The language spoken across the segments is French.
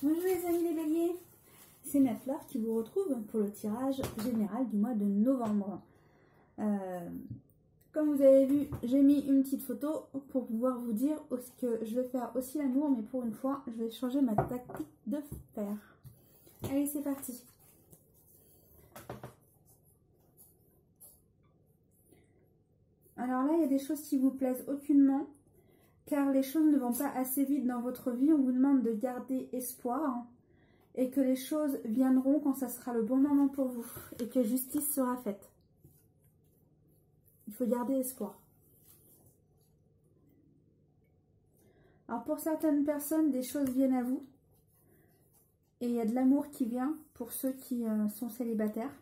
Bonjour les amis les béliers, c'est Nafleur qui vous retrouve pour le tirage général du mois de novembre. Comme vous avez vu, j'ai mis une petite photo pour pouvoir vous dire que je vais faire aussi l'amour, mais pour une fois, je vais changer ma tactique de faire. Allez, c'est parti. Alors là, il y a des choses qui vous plaisent aucunement, car les choses ne vont pas assez vite dans votre vie. On vous demande de garder espoir et que les choses viendront quand ça sera le bon moment pour vous et que justice sera faite. Il faut garder espoir. Alors pour certaines personnes, des choses viennent à vous et il y a de l'amour qui vient pour ceux qui sont célibataires.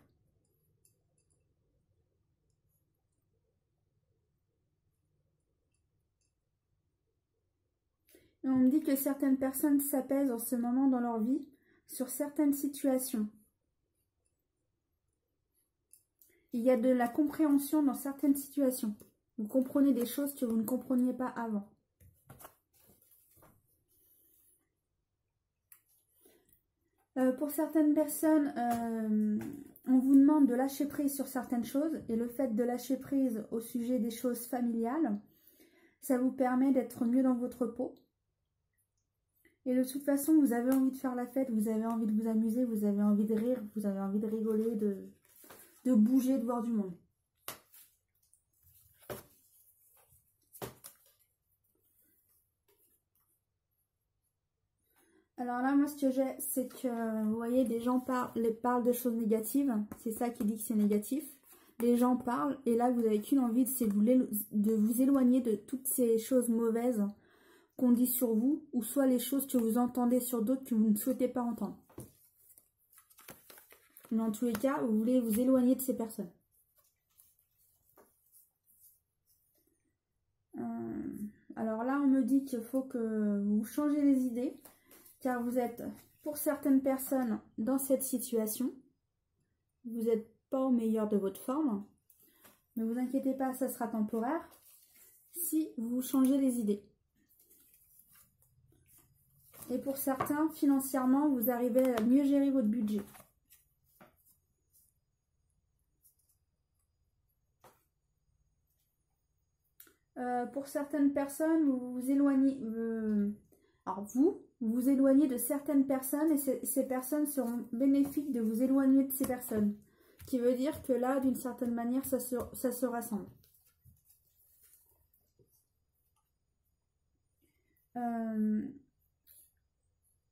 Et on me dit que certaines personnes s'apaisent en ce moment dans leur vie sur certaines situations. Il y a de la compréhension dans certaines situations. Vous comprenez des choses que vous ne compreniez pas avant. Pour certaines personnes, on vous demande de lâcher prise sur certaines choses. Et le fait de lâcher prise au sujet des choses familiales, ça vous permet d'être mieux dans votre peau. Et de toute façon, vous avez envie de faire la fête, vous avez envie de vous amuser, vous avez envie de rire, vous avez envie de rigoler, de bouger, de voir du monde. Alors là, moi, ce que j'ai, c'est que, vous voyez, des gens parlent de choses négatives. C'est ça qui dit que c'est négatif. Les gens parlent, et là, vous n'avez qu'une envie, c'est de vous éloigner de toutes ces choses mauvaises qu'on dit sur vous, ou soit les choses que vous entendez sur d'autres que vous ne souhaitez pas entendre. Mais en tous les cas, vous voulez vous éloigner de ces personnes. Alors là, on me dit qu'il faut que vous changez les idées, car vous êtes, pour certaines personnes, dans cette situation. Vous n'êtes pas au meilleur de votre forme. Ne vous inquiétez pas, ça sera temporaire, si vous changez les idées. Et pour certains, financièrement, vous arrivez à mieux gérer votre budget. Pour certaines personnes, vous vous éloignez... alors vous vous éloignez de certaines personnes et ces personnes seront bénéfiques de vous éloigner de ces personnes. Ce qui veut dire que là, d'une certaine manière, ça se rassemble.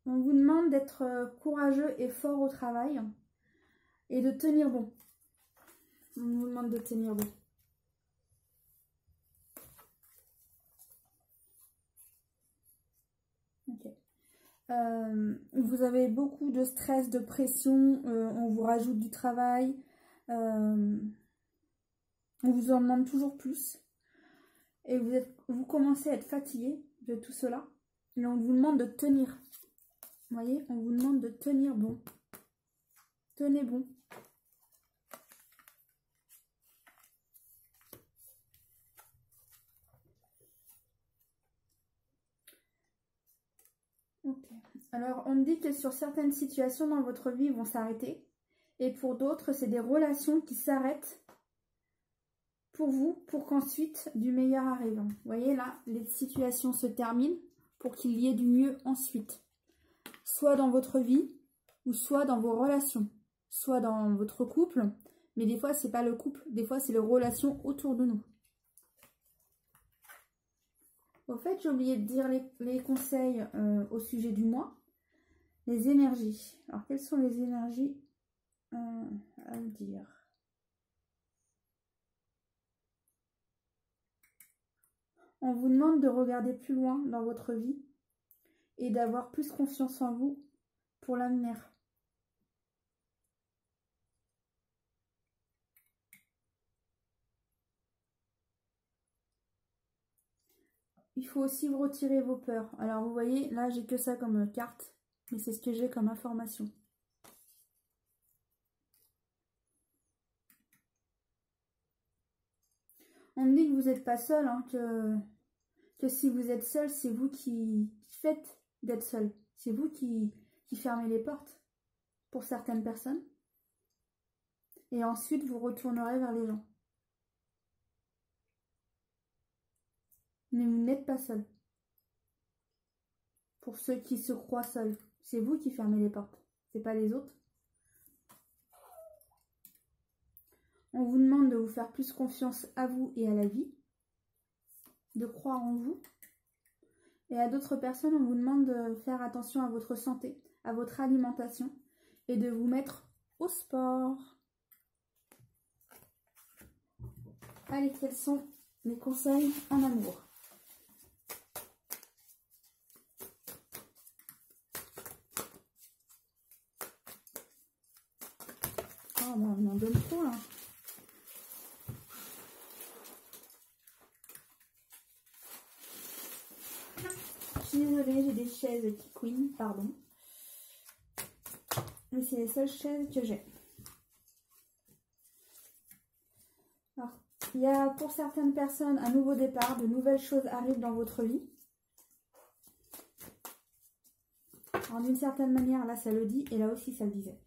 On vous demande d'être courageux et fort au travail et de tenir bon. On vous demande de tenir bon. Ok. Vous avez beaucoup de stress, de pression, on vous rajoute du travail, on vous en demande toujours plus. Et vous commencez à être fatigué de tout cela. Et on vous demande de tenir. Vous voyez, on vous demande de tenir bon. Tenez bon. Ok. Alors, on me dit que sur certaines situations dans votre vie vont s'arrêter. Et pour d'autres, c'est des relations qui s'arrêtent pour vous, pour qu'ensuite du meilleur arrive. Vous voyez là, les situations se terminent pour qu'il y ait du mieux ensuite. Soit dans votre vie, ou soit dans vos relations. Soit dans votre couple, mais des fois, c'est pas le couple. Des fois, c'est les relations autour de nous. Au fait, j'ai oublié de dire les conseils au sujet du mois. Les énergies. Alors, quelles sont les énergies à vous dire? On vous demande de regarder plus loin dans votre vie et d'avoir plus confiance en vous pour l'avenir. Il faut aussi vous retirer vos peurs. Alors, vous voyez, là, j'ai que ça comme carte, mais c'est ce que j'ai comme information. On me dit que vous n'êtes pas seul, hein, que si vous êtes seul, c'est vous qui faites d'être seul. C'est vous qui qui fermez les portes pour certaines personnes. Et ensuite, vous retournerez vers les gens. Mais vous n'êtes pas seul. Pour ceux qui se croient seuls, c'est vous qui fermez les portes, c'est pas les autres. On vous demande de vous faire plus confiance à vous et à la vie, de croire en vous. Et à d'autres personnes, on vous demande de faire attention à votre santé, à votre alimentation et de vous mettre au sport. Allez, quels sont les conseils en amour ? Oh, bah, on en donne trop là. Je suis désolée, j'ai des chaises qui couinent, pardon. Mais c'est les seules chaises que j'ai. Alors, il y a pour certaines personnes un nouveau départ, de nouvelles choses arrivent dans votre vie. Alors d'une certaine manière, là ça le dit, et là aussi ça le disait.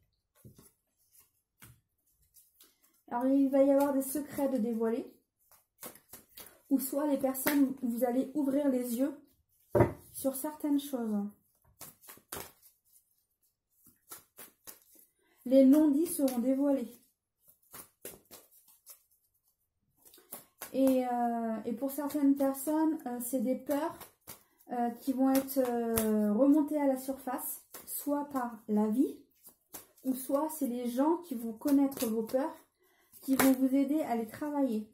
Alors il va y avoir des secrets de dévoiler, ou soit les personnes, vous allez ouvrir les yeux sur certaines choses. Les non-dits seront dévoilés. Et pour certaines personnes, c'est des peurs qui vont être remontées à la surface, soit par la vie, ou soit c'est les gens qui vont connaître vos peurs, qui vont vous aider à les travailler.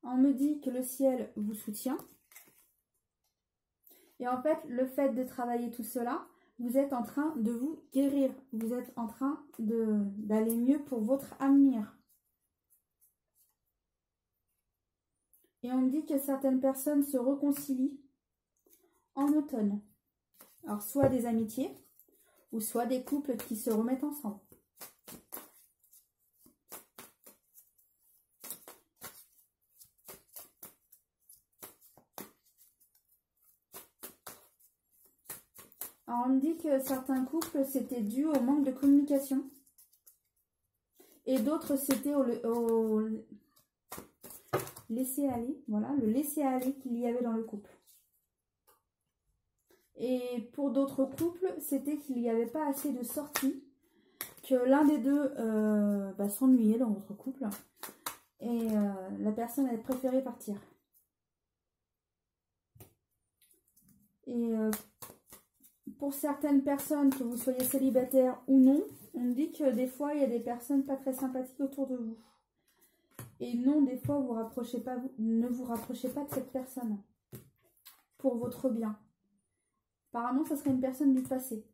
On me dit que le ciel vous soutient. Et en fait, le fait de travailler tout cela, vous êtes en train de vous guérir. Vous êtes en train d'aller mieux pour votre avenir. Et on me dit que certaines personnes se réconcilient en automne. Alors, soit des amitiés, ou soit des couples qui se remettent ensemble. Alors, on me dit que certains couples, c'était dû au manque de communication. Et d'autres, c'était au laisser-aller. Voilà, le laisser-aller qu'il y avait dans le couple. Et pour d'autres couples, c'était qu'il n'y avait pas assez de sorties, que l'un des deux s'ennuyait dans votre couple. Et la personne avait préféré partir. Et pour certaines personnes, que vous soyez célibataire ou non, on me dit que des fois, il y a des personnes pas très sympathiques autour de vous. Et non, des fois, ne vous rapprochez pas de cette personne pour votre bien. Apparemment, ce serait une personne du passé.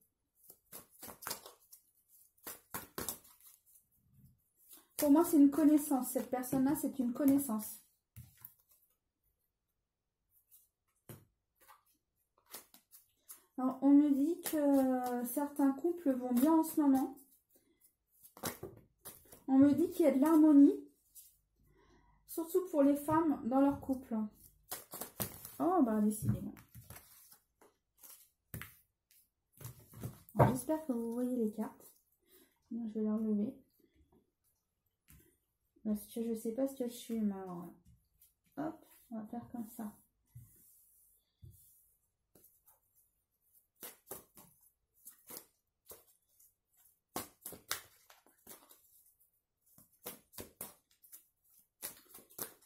Pour moi, c'est une connaissance. Cette personne-là, c'est une connaissance. Alors, on me dit que certains couples vont bien en ce moment. On me dit qu'il y a de l'harmonie, surtout pour les femmes dans leur couple. Oh, bah, décidément. J'espère que vous voyez les cartes. Moi, je vais les relever. Parce que je ne sais pas ce que je suis, mais alors, hop, on va faire comme ça.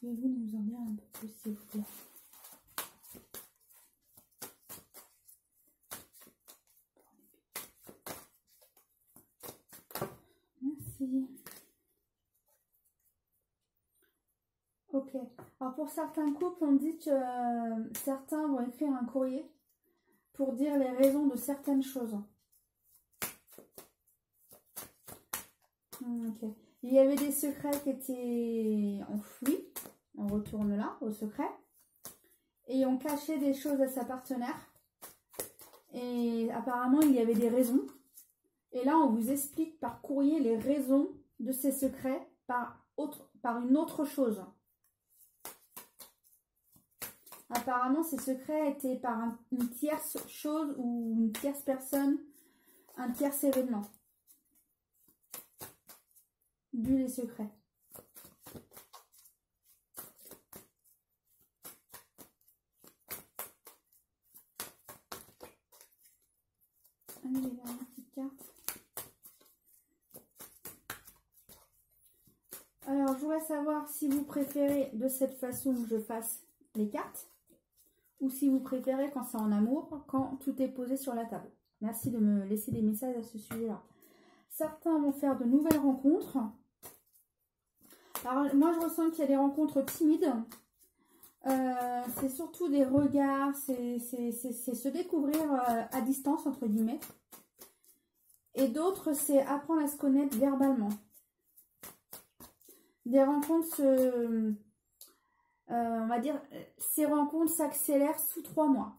Pouvez-vous nous en dire un peu plus, s'il vous plaît? Merci. Ok. Alors pour certains couples, on dit que certains vont écrire un courrier pour dire les raisons de certaines choses. Ok. Il y avait des secrets qui étaient enfouis. On retourne là, au secret. Et on cachait des choses à sa partenaire. Et apparemment, il y avait des raisons. Et là, on vous explique par courrier les raisons de ces secrets par une autre chose. Apparemment, ces secrets étaient par une tierce chose ou une tierce personne, un tierce événement. D'où les secrets. Allez, les dernières petites cartes. Alors, je voudrais savoir si vous préférez de cette façon que je fasse les cartes ou si vous préférez quand c'est en amour, quand tout est posé sur la table. Merci de me laisser des messages à ce sujet-là. Certains vont faire de nouvelles rencontres. Alors, moi, je ressens qu'il y a des rencontres timides. C'est surtout des regards, c'est se découvrir à distance, entre guillemets. Et d'autres, c'est apprendre à se connaître verbalement. Des rencontres, on va dire, ces rencontres s'accélèrent sous 3 mois.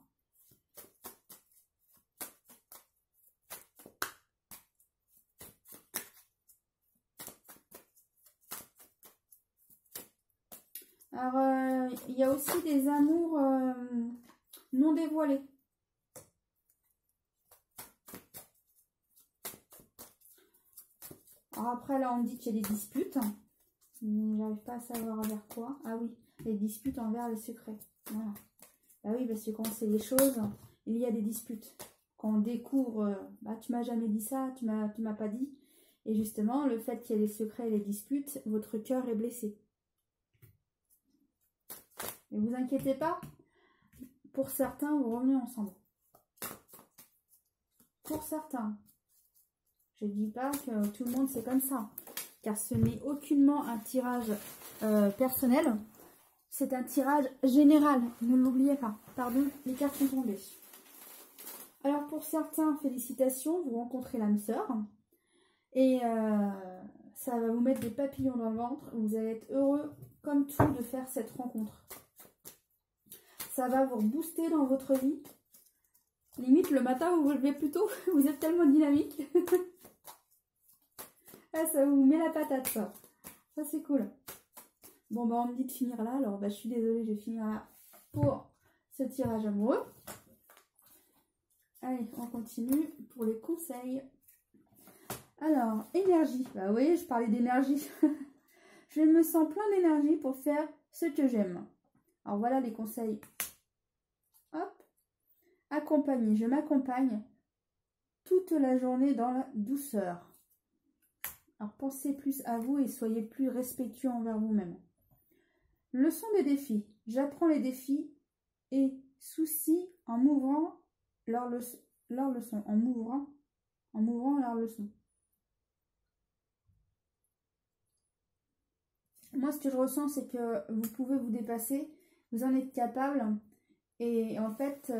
Alors, il y a aussi des amours non dévoilés. Alors après, là, on me dit qu'il y a des disputes. J'arrive pas à savoir vers quoi. Ah oui, les disputes envers les secrets. Voilà. Bah oui, parce que quand c'est les choses, il y a des disputes. Quand on découvre, bah tu m'as jamais dit ça, tu m'as pas dit. Et justement, le fait qu'il y ait les secrets et les disputes, votre cœur est blessé. Ne vous inquiétez pas, pour certains, vous revenez ensemble. Pour certains. Je ne dis pas que tout le monde c'est comme ça, car ce n'est aucunement un tirage personnel, c'est un tirage général, ne l'oubliez pas. Pardon, les cartes sont tombées. Alors pour certains, félicitations, vous rencontrez l'âme sœur, et ça va vous mettre des papillons dans le ventre, vous allez être heureux comme tout de faire cette rencontre. Ça va vous booster dans votre vie. Limite, le matin, vous vous levez plus tôt. Vous êtes tellement dynamique. Ah, ça vous met la patate, ça. Ça, c'est cool. Bon, bah, on me dit de finir là. Alors, bah, je suis désolée, je vais finir là pour ce tirage amoureux. Allez, on continue pour les conseils. Alors, énergie. Bah, vous voyez, je parlais d'énergie. Je me sens plein d'énergie pour faire ce que j'aime. Alors, voilà les conseils. Hop. Accompagner. Je m'accompagne toute la journée dans la douceur. Alors, pensez plus à vous et soyez plus respectueux envers vous-même. Leçon des défis. J'apprends les défis et soucis en m'ouvrant leur leçon. En m'ouvrant leur leçon. Moi, ce que je ressens, c'est que vous pouvez vous dépasser. Vous en êtes capable. Et en fait,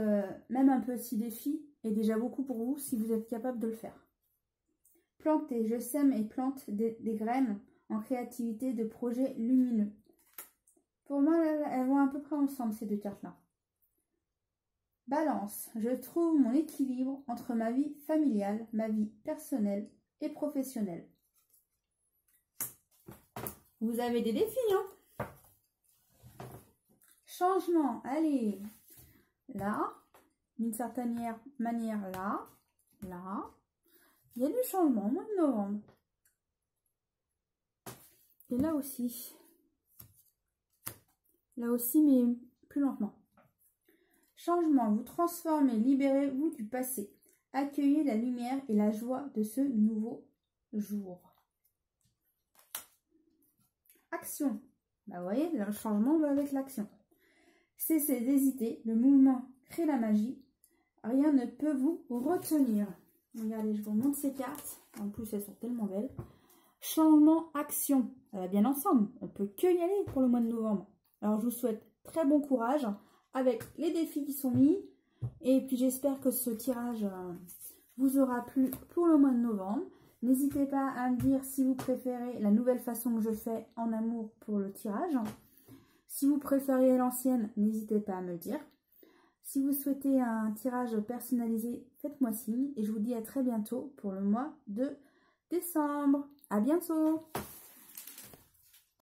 même un petit défi est déjà beaucoup pour vous si vous êtes capable de le faire. Planter, je sème et plante des graines en créativité de projets lumineux. Pour moi, elles vont à peu près ensemble, ces deux cartes-là. Balance, je trouve mon équilibre entre ma vie familiale, ma vie personnelle et professionnelle. Vous avez des défis, hein? Changement, allez. Là, d'une certaine manière, là. Il y a du changement au mois de novembre. Et là aussi. Là aussi, mais plus lentement. Changement, vous transformez, libérez-vous du passé. Accueillez la lumière et la joie de ce nouveau jour. Action. Bah, vous voyez, le changement va avec l'action. Cessez d'hésiter, le mouvement crée la magie. Rien ne peut vous retenir. Regardez, je vous montre ces cartes. En plus, elles sont tellement belles. Changement, action. Ça va bien ensemble. On peut que y aller pour le mois de novembre. Alors, je vous souhaite très bon courage avec les défis qui sont mis. Et puis, j'espère que ce tirage vous aura plu pour le mois de novembre. N'hésitez pas à me dire si vous préférez la nouvelle façon que je fais en amour pour le tirage. Si vous préférez l'ancienne, n'hésitez pas à me le dire. Si vous souhaitez un tirage personnalisé, faites-moi signe. Et je vous dis à très bientôt pour le mois de décembre. À bientôt!